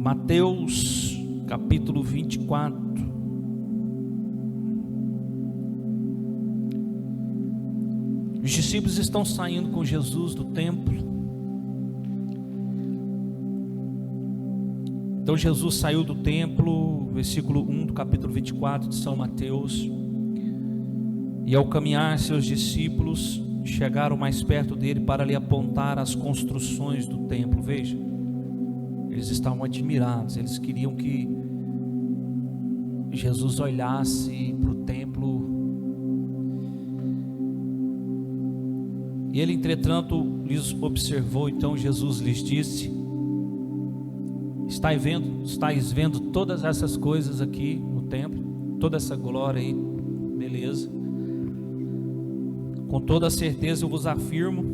Mateus capítulo 24. Os discípulos estão saindo com Jesus do templo. Então Jesus saiu do templo, versículo 1 do capítulo 24 de São Mateus. E ao caminhar, seus discípulos chegaram mais perto dele para lhe apontar as construções do templo. Veja, eles estavam admirados, eles queriam que Jesus olhasse para o templo. E ele, entretanto, lhes observou. Então Jesus lhes disse: estáis vendo todas essas coisas aqui no templo, toda essa glória aí, beleza? Com toda certeza eu vos afirmo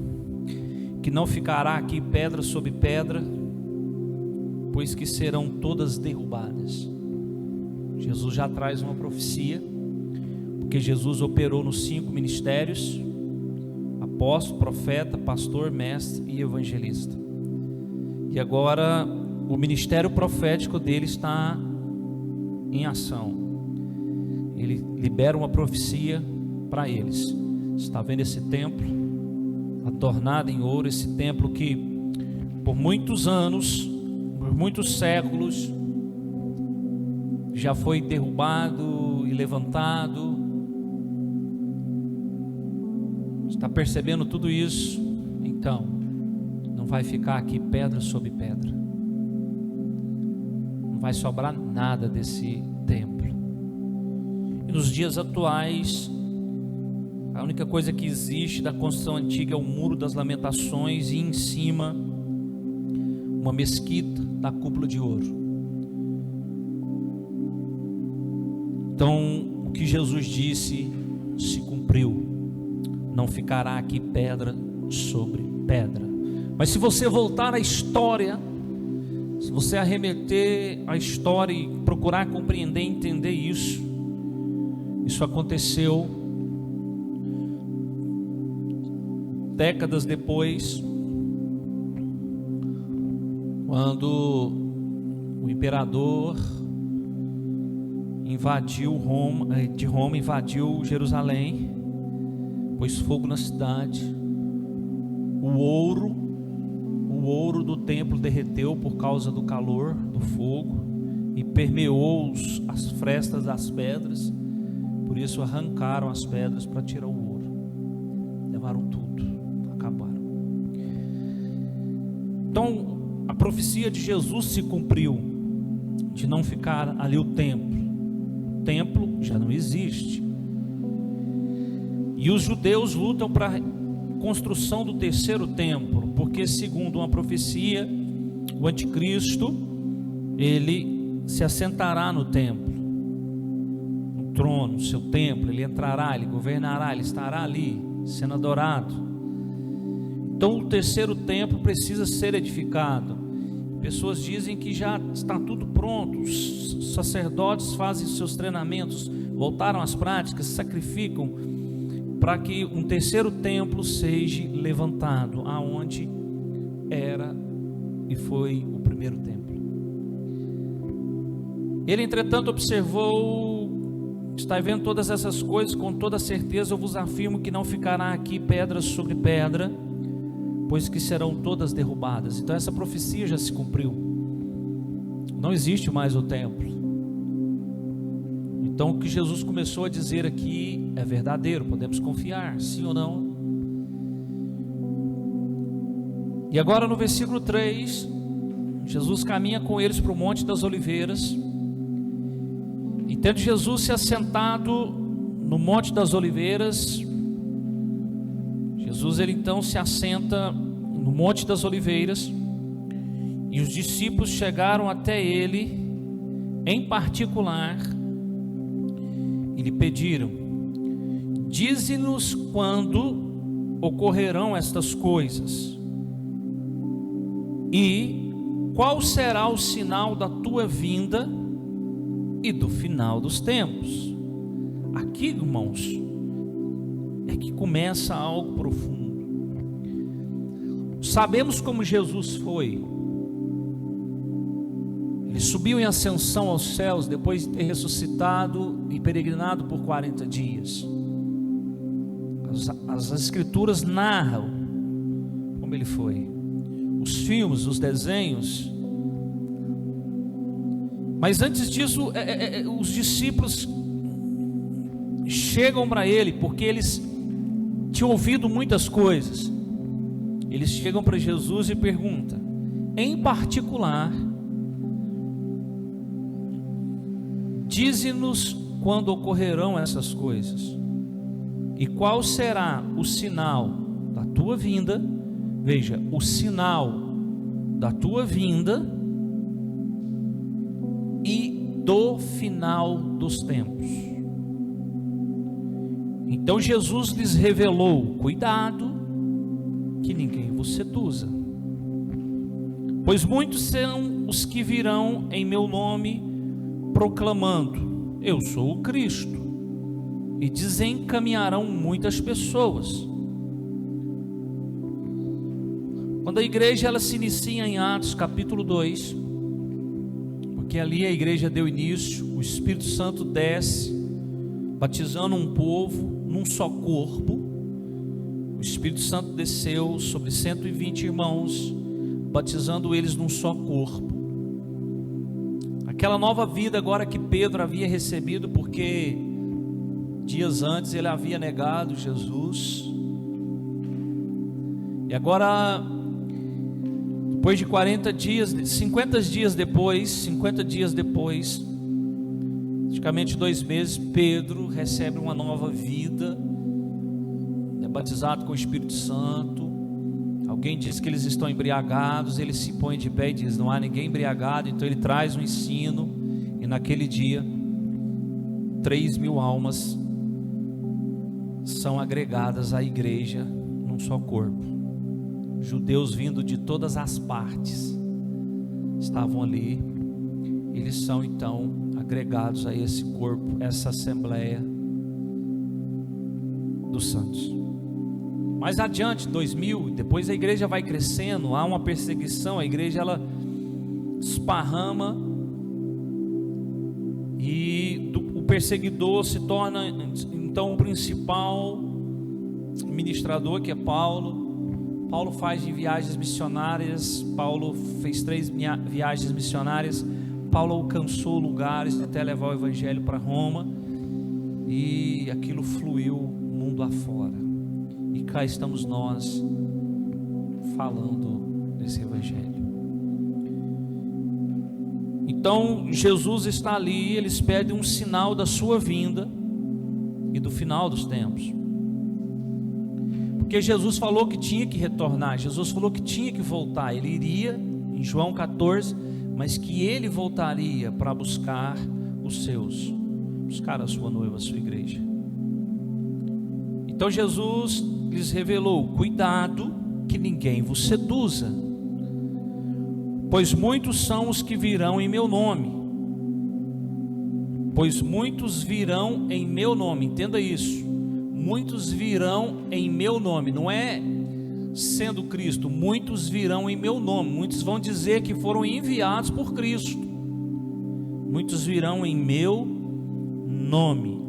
que não ficará aqui pedra sobre pedra, pois que serão todas derrubadas. Jesus já traz uma profecia, porque Jesus operou nos 5 ministérios: apóstolo, profeta, pastor, mestre e evangelista. E agora o ministério profético dele está em ação. Ele libera uma profecia para eles. Está vendo esse templo adornado em ouro, esse templo que por muitos anos, por muitos séculos, já foi derrubado e levantado. Está percebendo tudo isso? Então, não vai ficar aqui pedra sobre pedra. Não vai sobrar nada desse templo. E nos dias atuais, a única coisa que existe da construção antiga é o Muro das Lamentações e em cima uma mesquita da cúpula de ouro. Então, o que Jesus disse se cumpriu. Não ficará aqui pedra sobre pedra. Mas se você voltar à história, se você arremeter à história e procurar compreender e entender isso aconteceu décadas depois, quando o imperador invadiu Roma, invadiu Jerusalém, pôs fogo na cidade. O ouro do templo derreteu por causa do calor do fogo e permeou as frestas das pedras. Por isso arrancaram as pedras para tirar o ouro. Levaram tudo, acabaram. Então a profecia de Jesus se cumpriu, de não ficar ali o templo. O templo já não existe. E os judeus lutam para a construção do 3º templo, porque segundo uma profecia, o anticristo, ele se assentará no templo, no trono, no seu templo, ele entrará, ele governará, ele estará ali, sendo adorado. Então o 3º templo precisa ser edificado. Pessoas dizem que já está tudo pronto, os sacerdotes fazem seus treinamentos, voltaram às práticas, sacrificam, para que um 3º templo seja levantado, aonde era e foi o 1º templo. Ele, entretanto, observou: está vendo todas essas coisas, com toda certeza eu vos afirmo que não ficará aqui pedra sobre pedra, pois que serão todas derrubadas. Então essa profecia já se cumpriu. Não existe mais o templo. Então o que Jesus começou a dizer aqui é verdadeiro, podemos confiar, sim ou não? E agora no versículo 3, Jesus caminha com eles para o Monte das Oliveiras. E tendo Jesus se assentado no Monte das Oliveiras, Jesus ele então se assenta no Monte das Oliveiras, e os discípulos chegaram até ele em particular e lhe pediram: dize-nos quando ocorrerão estas coisas, e qual será o sinal da tua vinda e do final dos tempos. Aqui, irmãos, é que começa algo profundo. Sabemos como Jesus foi. subiu em ascensão aos céus depois de ter ressuscitado e peregrinado por 40 dias. As escrituras narram como ele foi. Os filmes, os desenhos. Mas antes disso, os discípulos chegam para ele, porque eles tinham ouvido muitas coisas. Eles chegam para Jesus e perguntam, em particular, dize-nos quando ocorrerão essas coisas, e qual será o sinal da tua vinda. Veja, o sinal da tua vinda e do final dos tempos. Então Jesus lhes revelou: cuidado, que ninguém vos seduza, pois muitos são os que virão em meu nome, proclamando: eu sou o Cristo, e desencaminharão muitas pessoas. Quando a igreja ela se inicia em Atos capítulo 2, porque ali a igreja deu início, o Espírito Santo desce, batizando um povo num só corpo. O Espírito Santo desceu sobre 120 irmãos, batizando eles num só corpo. Aquela nova vida agora que Pedro havia recebido, porque dias antes ele havia negado Jesus. E agora, depois de 40 dias, 50 dias depois, praticamente 2 meses, Pedro recebe uma nova vida, é batizado com o Espírito Santo. Alguém diz que eles estão embriagados, ele se põe de pé e diz: não há ninguém embriagado. Então ele traz um ensino, e naquele dia 3.000 almas são agregadas à igreja num só corpo. Judeus vindo de todas as partes estavam ali. Eles são então agregados a esse corpo, essa assembleia dos santos. Mais adiante, 2000, depois a igreja vai crescendo, há uma perseguição, a igreja ela esparrama, e o perseguidor se torna então o principal ministrador, que é Paulo. Paulo faz de viagens missionárias. Paulo fez 3 viagens missionárias. Paulo alcançou lugares até levar o evangelho para Roma, e aquilo fluiu mundo afora. E cá estamos nós falando desse evangelho. Então Jesus está ali, eles pedem um sinal da sua vinda e do final dos tempos. Porque Jesus falou que tinha que retornar, Jesus falou que tinha que voltar. Ele iria, em João 14, mas que ele voltaria para buscar os seus, buscar a sua noiva, a sua igreja. Então Jesus lhes revelou: cuidado, que ninguém vos seduza, pois muitos são os que virão em meu nome. Pois muitos virão em meu nome, entenda isso. Muitos virão em meu nome, não é sendo Cristo. Muitos virão em meu nome. Muitos vão dizer que foram enviados por Cristo. Muitos virão em meu nome.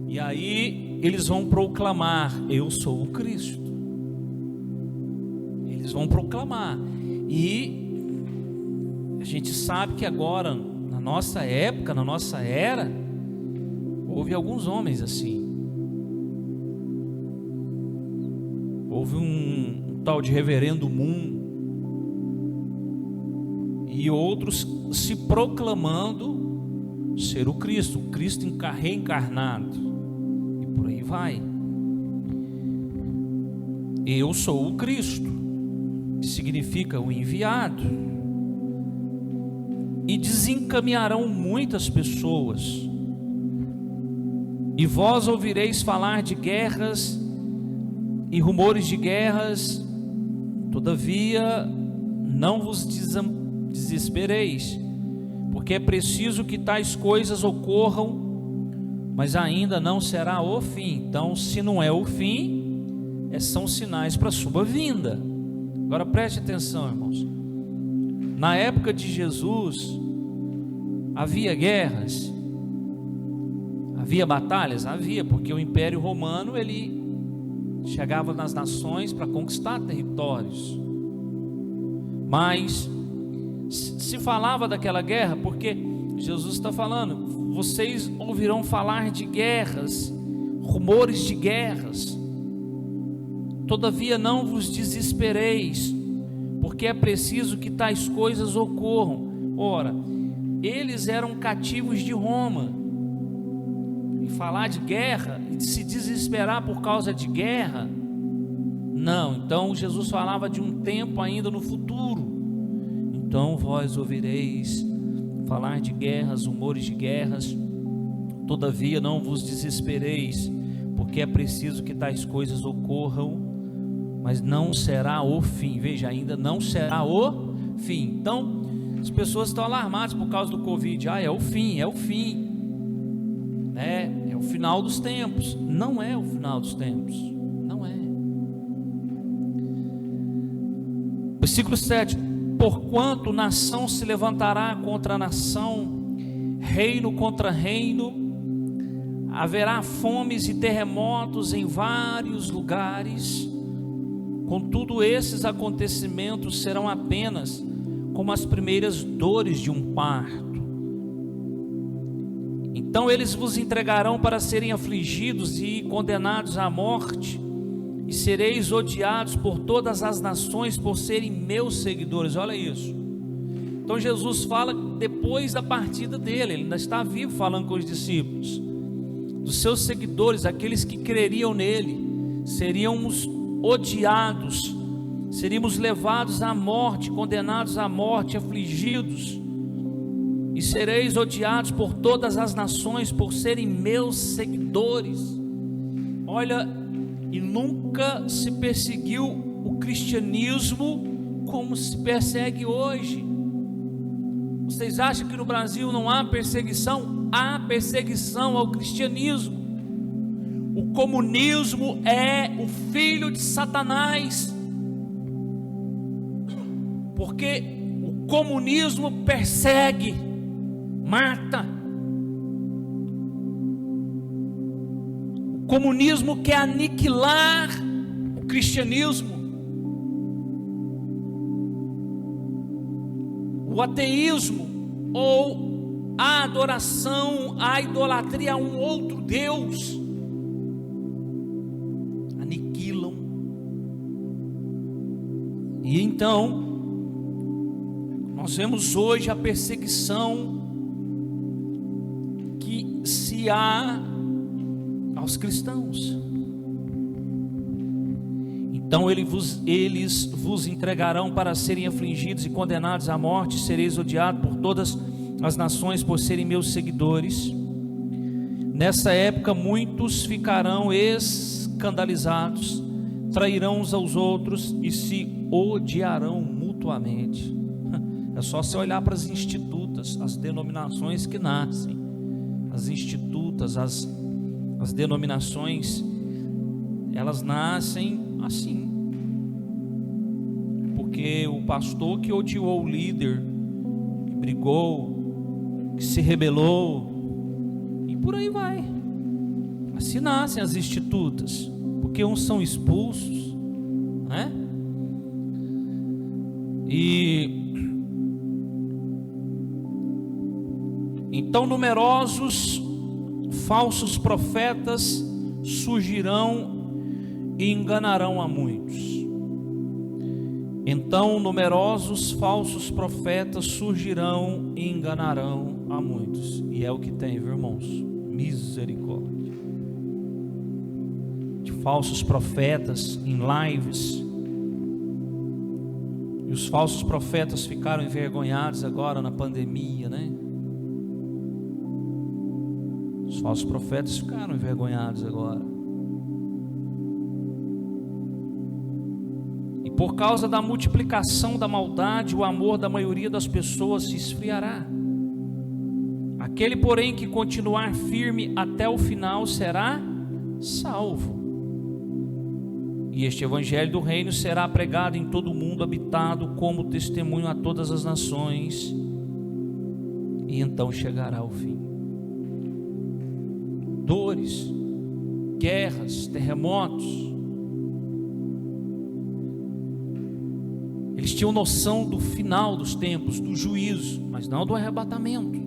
E aí eles vão proclamar: eu sou o Cristo. Eles vão proclamar. E a gente sabe que agora, na nossa época, na nossa era, houve alguns homens assim. Houve um tal de reverendo Moon, e outros se proclamando ser o Cristo reencarnado, e por aí vai. Eu sou o Cristo, que significa o enviado, e desencaminharão muitas pessoas. E vós ouvireis falar de guerras e rumores de guerras, todavia não vos desespereis, porque é preciso que tais coisas ocorram, mas ainda não será o fim. Então, se não é o fim, são sinais para a sua vinda. Agora preste atenção, irmãos. Na época de Jesus, havia guerras, havia batalhas? Havia, porque o Império Romano, ele chegava nas nações para conquistar territórios. Mas se falava daquela guerra, porque Jesus está falando, vocês ouvirão falar de guerras, rumores de guerras, todavia não vos desespereis, porque é preciso que tais coisas ocorram. Ora, eles eram cativos de Roma, e falar de guerra, e de se desesperar por causa de guerra, não. Então Jesus falava de um tempo ainda no futuro. Então vós ouvireis falar de guerras, rumores de guerras, todavia não vos desespereis, porque é preciso que tais coisas ocorram, mas não será o fim. Veja, ainda não será o fim. Então as pessoas estão alarmadas por causa do Covid. É o fim, é o final dos tempos. Não é o final dos tempos, não é. Versículo 7: porquanto nação se levantará contra nação, reino contra reino, haverá fomes e terremotos em vários lugares. Contudo, esses acontecimentos serão apenas como as primeiras dores de um parto. Então eles vos entregarão para serem afligidos e condenados à morte, e sereis odiados por todas as nações por serem meus seguidores. Olha isso. Então Jesus fala depois da partida dele, ele ainda está vivo, falando com os discípulos, dos seus seguidores, aqueles que creriam nele, seríamos odiados, seríamos levados à morte, condenados à morte, afligidos, e sereis odiados por todas as nações por serem meus seguidores. Olha, e nunca se perseguiu o cristianismo como se persegue hoje. Vocês acham que no Brasil não há perseguição? Há perseguição ao cristianismo. O comunismo é o filho de Satanás, porque o comunismo persegue, mata. O comunismo quer aniquilar o cristianismo. O ateísmo, ou a adoração, a idolatria a um outro Deus, aniquilam. E então nós vemos hoje a perseguição que se há aos cristãos. Então eles vos entregarão para serem afligidos e condenados à morte, sereis odiados por todas as nações por serem meus seguidores. Nessa época muitos ficarão escandalizados, trairão uns aos outros e se odiarão mutuamente. É só você olhar para as institutas, as denominações que nascem, as institutas, as denominações, elas nascem assim, porque o pastor que odiou o líder, que brigou, que se rebelou, e por aí vai. Assim nascem as institutas, porque uns são expulsos, né? Então numerosos falsos profetas surgirão e enganarão a muitos. Então numerosos falsos profetas surgirão e enganarão a muitos. E é o que tem, viu, irmãos? Misericórdia de falsos profetas em lives. E os falsos profetas ficaram envergonhados agora na pandemia, né? Os falsos profetas ficaram envergonhados agora. E por causa da multiplicação da maldade, o amor da maioria das pessoas se esfriará. Aquele, porém, que continuar firme até o final será salvo. E este evangelho do reino será pregado em todo o mundo habitado como testemunho a todas as nações, e então chegará o fim. Dores, guerras, terremotos. Eles tinham noção do final dos tempos, do juízo, mas não do arrebatamento.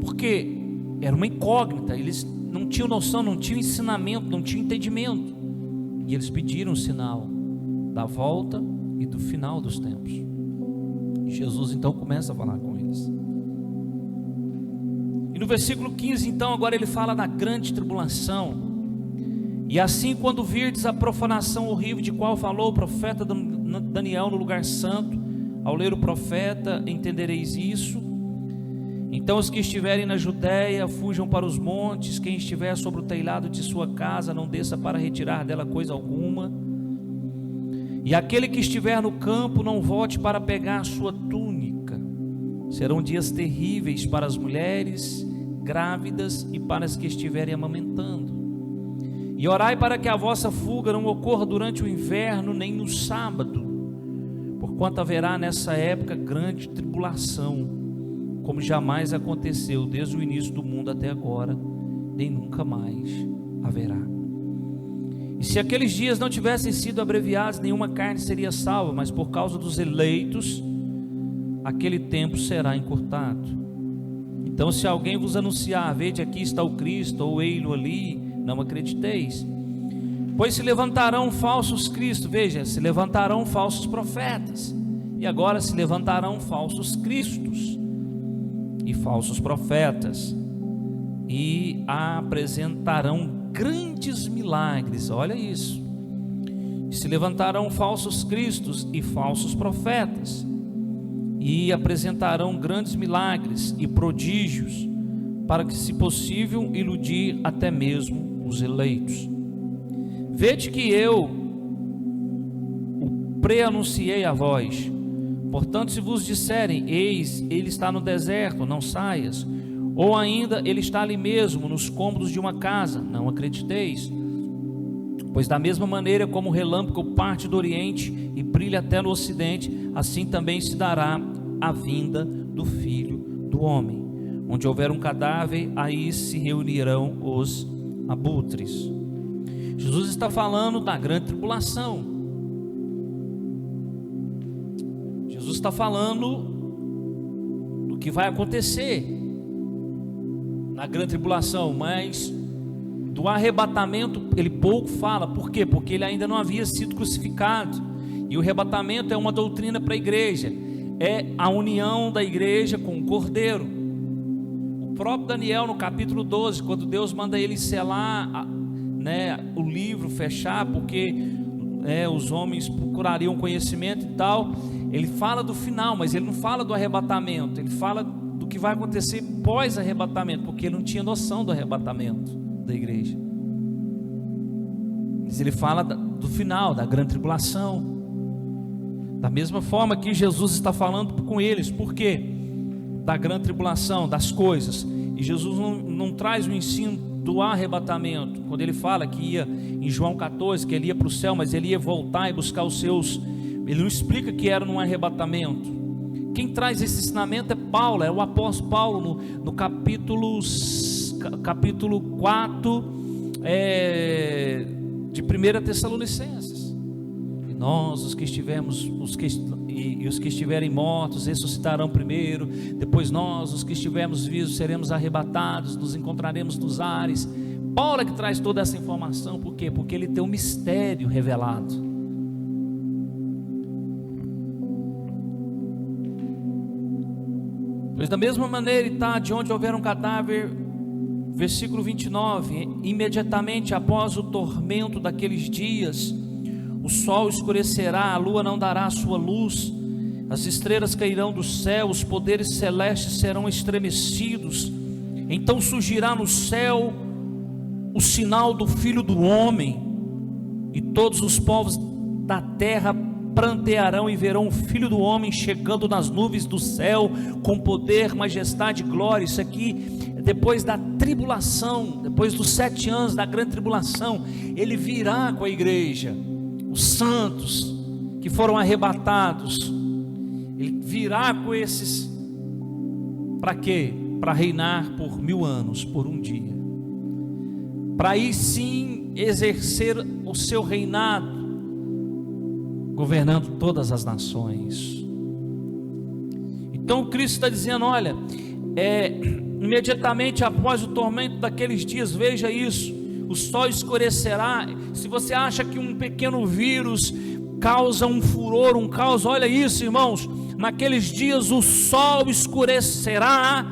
Porque era uma incógnita, eles não tinham noção, não tinham ensinamento, não tinham entendimento. E eles pediram um sinal da volta e do final dos tempos. E Jesus então começa a falar com eles. E no versículo 15 então, agora ele fala da grande tribulação. E assim, quando virdes a profanação horrível de qual falou o profeta Daniel no lugar santo, ao ler o profeta entendereis isso. Então os que estiverem na Judéia fujam para os montes, quem estiver sobre o telhado de sua casa não desça para retirar dela coisa alguma, e aquele que estiver no campo não volte para pegar a sua túnica. Serão dias terríveis para as mulheres grávidas e para as que estiverem amamentando. E orai para que a vossa fuga não ocorra durante o inverno nem no sábado, porquanto haverá nessa época grande tribulação, como jamais aconteceu desde o início do mundo até agora, nem nunca mais haverá. E se aqueles dias não tivessem sido abreviados, nenhuma carne seria salva, mas por causa dos eleitos, aquele tempo será encurtado. Então se alguém vos anunciar, vede aqui está o Cristo, ou ei-lo ali, não acrediteis. Pois se levantarão falsos cristos, veja, se levantarão falsos profetas, e agora se levantarão falsos cristos e falsos profetas, e apresentarão grandes milagres. Olha isso. Se levantarão falsos cristos e falsos profetas, e apresentarão grandes milagres e prodígios, para que, se possível, iludir até mesmo os eleitos. Vede que eu o preanunciei a vós. Portanto, se vos disserem, eis, ele está no deserto, não saias, ou ainda, ele está ali mesmo, nos cômodos de uma casa, não acrediteis. Pois da mesma maneira como o relâmpago parte do oriente e brilha até no ocidente, assim também se dará a vinda do Filho do Homem. Onde houver um cadáver, aí se reunirão os abutres. Jesus está falando da grande tribulação. Jesus está falando do que vai acontecer na grande tribulação, mas do arrebatamento ele pouco fala. Por quê? Porque ele ainda não havia sido crucificado, e o arrebatamento é uma doutrina para a igreja, é a união da igreja com o Cordeiro. O próprio Daniel, no capítulo 12, quando Deus manda ele selar o livro, fechar, porque os homens procurariam conhecimento e tal, ele fala do final, mas ele não fala do arrebatamento, ele fala do que vai acontecer pós-arrebatamento, porque ele não tinha noção do arrebatamento da igreja. Mas ele fala do final, da grande tribulação. Da mesma forma que Jesus está falando com eles, por quê? Da grande tribulação, das coisas. E Jesus não traz o ensino do arrebatamento, quando ele fala que ia, em João 14, que ele ia para o céu, mas ele ia voltar e buscar os seus. Ele não explica que era num arrebatamento. Quem traz esse ensinamento é Paulo, é o apóstolo Paulo, no capítulo 4 de 1 Tessalonicenses. E nós, os que estiverem mortos, ressuscitarão primeiro, depois nós, os que estivermos vivos, seremos arrebatados, nos encontraremos nos ares. Paulo é que traz toda essa informação. Por quê? Porque ele tem um mistério revelado. Pois da mesma maneira está, de onde houver um cadáver, versículo 29, imediatamente após o tormento daqueles dias, o sol escurecerá, a lua não dará sua luz, as estrelas cairão do céu, os poderes celestes serão estremecidos. Então surgirá no céu o sinal do Filho do Homem, e todos os povos da terra prantearão e verão o Filho do Homem chegando nas nuvens do céu com poder, majestade e glória. Isso aqui depois da tribulação, depois dos 7 anos da grande tribulação, ele virá com a igreja, os santos que foram arrebatados. Ele virá com esses, para quê? Para reinar por 1000 anos, por um dia, para aí sim exercer o seu reinado, governando todas as nações. Então Cristo está dizendo: olha, imediatamente após o tormento daqueles dias, veja isso, o sol escurecerá. Se você acha que um pequeno vírus causa um furor, um caos, olha isso, irmãos, naqueles dias o sol escurecerá.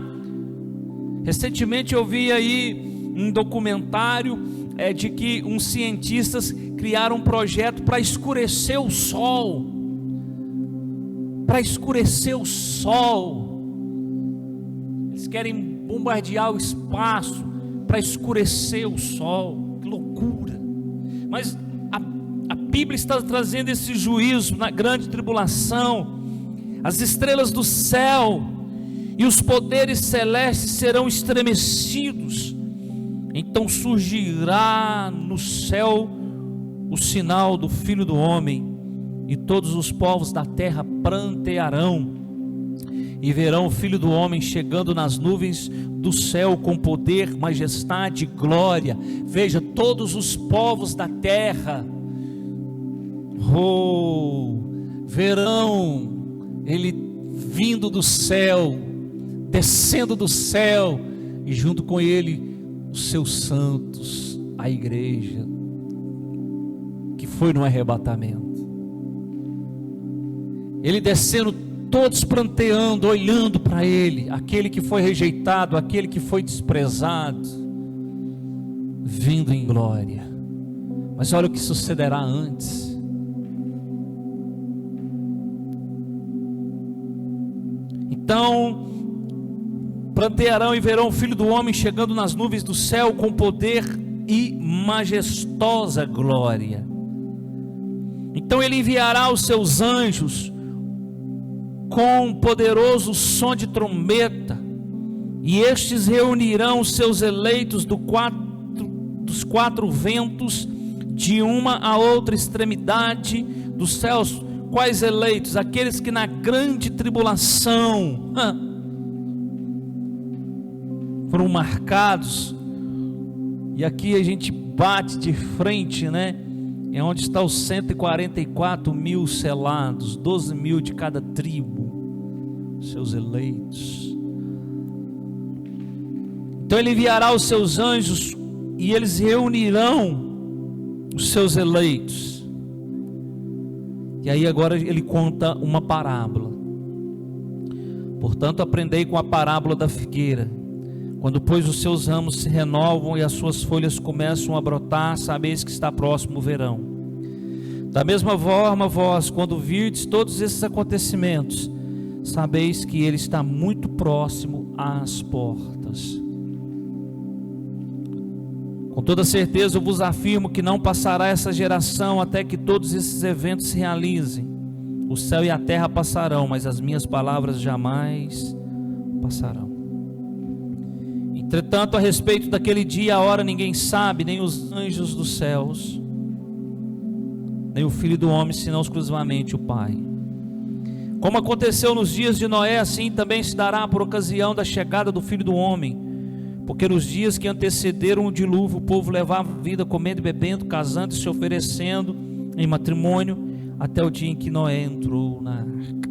Recentemente eu vi aí um documentário de que uns cientistas criaram um projeto para escurecer o sol, eles querem bombardear o espaço para escurecer o sol. Que loucura! Mas a Bíblia está trazendo esse juízo na grande tribulação. As estrelas do céu e os poderes celestes serão estremecidos. Então surgirá no céu o sinal do Filho do Homem, e todos os povos da terra prantearão e verão o Filho do Homem chegando nas nuvens do céu com poder, majestade e glória. Veja, todos os povos da terra verão ele vindo do céu, descendo do céu, e junto com ele os seus santos, a igreja que foi no arrebatamento. Ele descendo, todos pranteando, olhando para ele, aquele que foi rejeitado, aquele que foi desprezado, vindo em glória. Mas olha o que sucederá antes. Então prantearão e verão o Filho do Homem chegando nas nuvens do céu com poder e majestosa glória. Então ele enviará os seus anjos com um poderoso som de trombeta, e estes reunirão os seus eleitos dos 4 ventos, de uma a outra extremidade dos céus. Quais eleitos? Aqueles que na grande tribulação foram marcados. E aqui a gente bate de frente, né? É onde está os 144 mil selados, 12 mil de cada tribo, seus eleitos. Então ele enviará os seus anjos e eles reunirão os seus eleitos. E aí agora ele conta uma parábola. Portanto, aprendei com a parábola da figueira. Quando, pois, os seus ramos se renovam e as suas folhas começam a brotar, sabeis que está próximo o verão. Da mesma forma, vós, quando virdes todos esses acontecimentos, sabeis que ele está muito próximo às portas. Com toda certeza eu vos afirmo que não passará essa geração até que todos esses eventos se realizem. O céu e a terra passarão, mas as minhas palavras jamais passarão. Entretanto, a respeito daquele dia, a hora, ninguém sabe, nem os anjos dos céus, nem o Filho do Homem, senão exclusivamente o Pai. Como aconteceu nos dias de Noé, assim também se dará por ocasião da chegada do Filho do Homem. Porque nos dias que antecederam o dilúvio, o povo levava vida comendo e bebendo, casando e se oferecendo em matrimônio, até o dia em que Noé entrou na arca.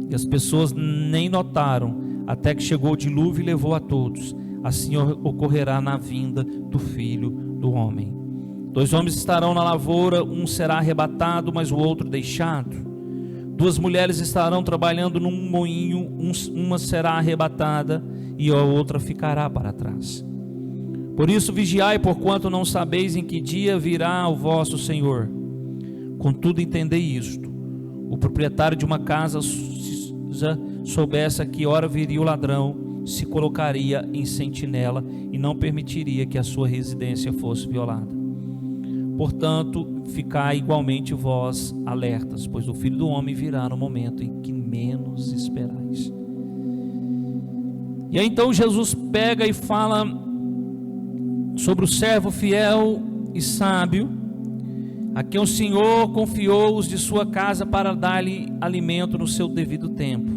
E as pessoas nem notaram, até que chegou o dilúvio e levou a todos. Assim ocorrerá na vinda do Filho do Homem. 2 homens estarão na lavoura, um será arrebatado, mas o outro deixado. 2 mulheres estarão trabalhando num moinho, uma será arrebatada e a outra ficará para trás. Por isso vigiai, porquanto não sabeis em que dia virá o vosso Senhor. Contudo, entendei isto: o proprietário de uma casa, soubesse a que hora viria o ladrão, se colocaria em sentinela e não permitiria que a sua residência fosse violada. Portanto, ficai igualmente vós alertas, pois o Filho do Homem virá no momento em que menos esperais. E aí então Jesus pega e fala sobre o servo fiel e sábio, a quem o Senhor confiou os de sua casa para dar-lhe alimento no seu devido tempo.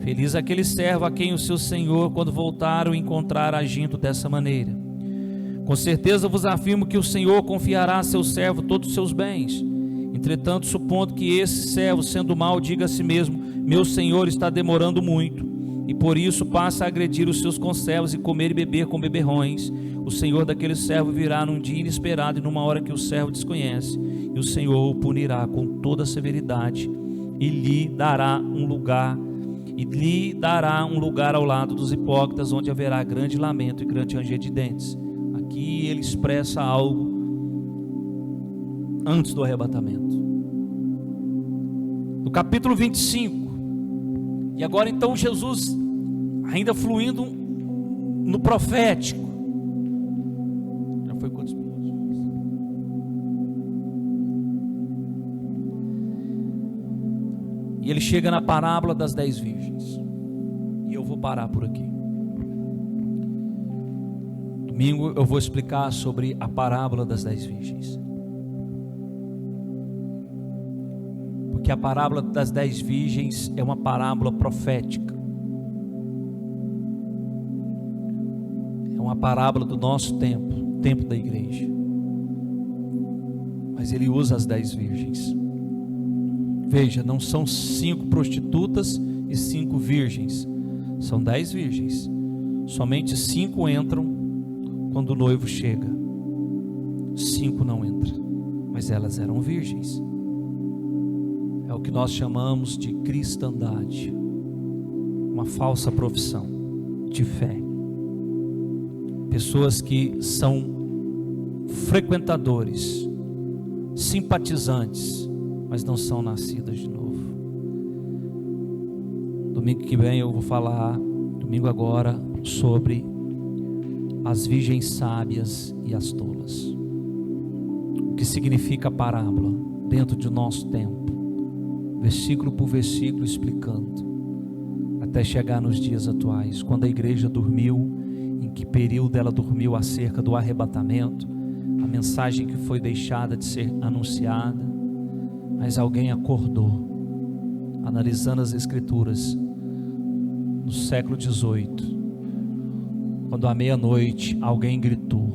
Feliz aquele servo a quem o seu Senhor, quando voltar, o encontrar agindo dessa maneira. Com certeza vos afirmo que o Senhor confiará a seu servo todos os seus bens. Entretanto, supondo que esse servo, sendo mau, diga a si mesmo: meu Senhor está demorando muito, e por isso passa a agredir os seus conservos e comer e beber com beberrões, o Senhor daquele servo virá num dia inesperado e numa hora que o servo desconhece, e o Senhor o punirá com toda severidade e lhe dará um lugar ao lado dos hipócritas, onde haverá grande lamento e grande ranger de dentes. Aqui ele expressa algo antes do arrebatamento. No capítulo 25, e agora então Jesus ainda fluindo no profético. Já foi quantos minutos? E ele chega na parábola das 10 virgens. E eu vou parar por aqui. Domingo eu vou explicar sobre a parábola das 10 virgens. Porque a parábola das 10 virgens é uma parábola profética. É uma parábola do nosso tempo, tempo da igreja. Mas ele usa as 10 virgens. Veja, não são 5 prostitutas e 5 virgens. São 10 virgens. Somente 5 entram quando o noivo chega. 5 não entram, mas elas eram virgens. É o que nós chamamos de cristandade, uma falsa profissão de fé. Pessoas que são frequentadores, simpatizantes, mas não são nascidas de novo. Domingo que vem eu vou falar, domingo agora, sobre as virgens sábias e as tolas. O que significa a parábola dentro do nosso tempo, versículo por versículo explicando, até chegar nos dias atuais, quando a igreja dormiu, em que período ela dormiu acerca do arrebatamento, a mensagem que foi deixada de ser anunciada, mas alguém acordou, analisando as escrituras, no século 18, quando à meia-noite alguém gritou: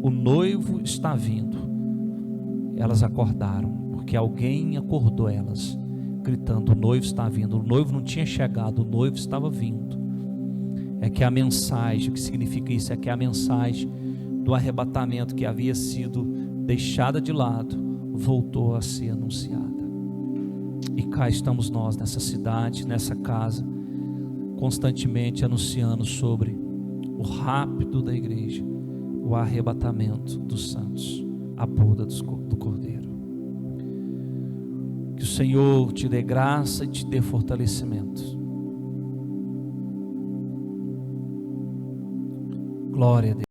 o noivo está vindo. Elas acordaram, porque alguém acordou elas, gritando: o noivo está vindo. O noivo não tinha chegado, o noivo estava vindo. É que a mensagem, o que significa isso? É que a mensagem do arrebatamento que havia sido deixada de lado, voltou a ser anunciada. E cá estamos nós, nessa cidade, nessa casa, constantemente anunciando sobre o rápido da igreja, o arrebatamento dos santos, a boda do Cordeiro. Que o Senhor te dê graça e te dê fortalecimento. Glória a Deus.